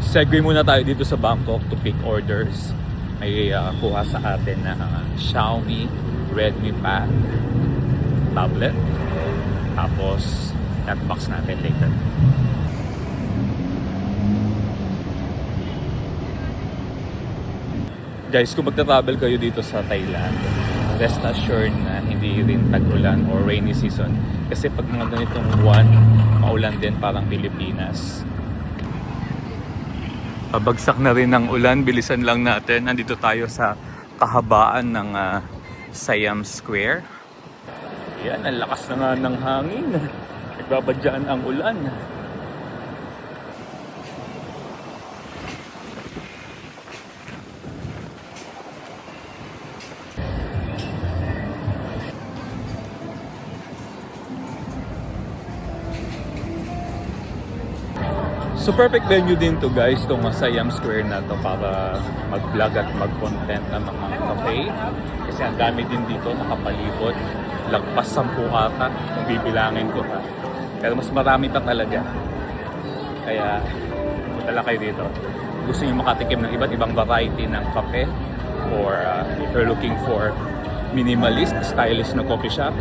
Segue muna tayo dito sa Bangkok to pick orders. May kuha sa atin na Xiaomi Redmi Pad tablet. Tapos, box natin later. Guys, kung magta-travel kayo dito sa Thailand, rest assured na hindi rin tag-ulan or rainy season. Kasi pag mga ganitong buwan, maulan din parang Pilipinas. Pabagsak na rin ng ulan, bilisan lang natin. Nandito tayo sa kahabaan ng Siam Square. Yan, ang lakas na nga ng hangin. Nagbabadyaan ang ulan. So perfect venue din to guys, itong Siam Square na to para mag-vlog at mag-content ng mga cafe. Kasi ang dami din dito, nakapalibot. Lagpas 10 ata kung bibilangin ko ha. Pero mas marami pa talaga. Kaya punta lang kayo dito. Gusto niyo makatikim ng iba't ibang variety ng kape, or if you're looking for minimalist, stylish na coffee shop,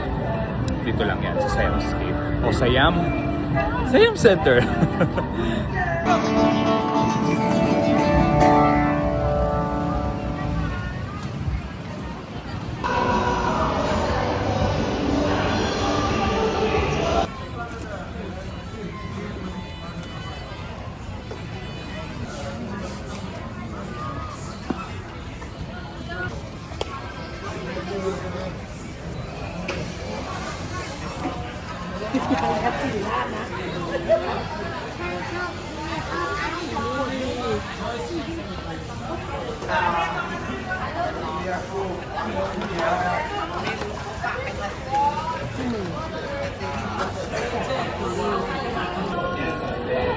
dito lang yan sa Siam Street o Siam Center.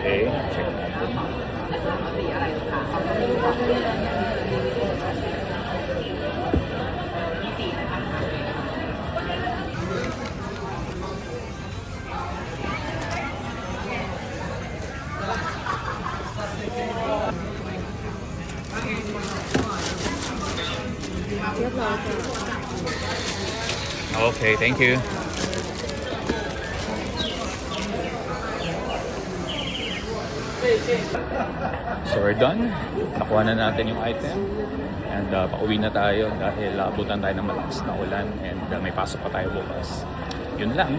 Okay, check natin. Okay, thank you. So we're done. Nakuha na natin yung item. And pauwi na tayo dahil abutan tayo ng malakas na ulan and may pasok pa tayo bukas. Yun lang.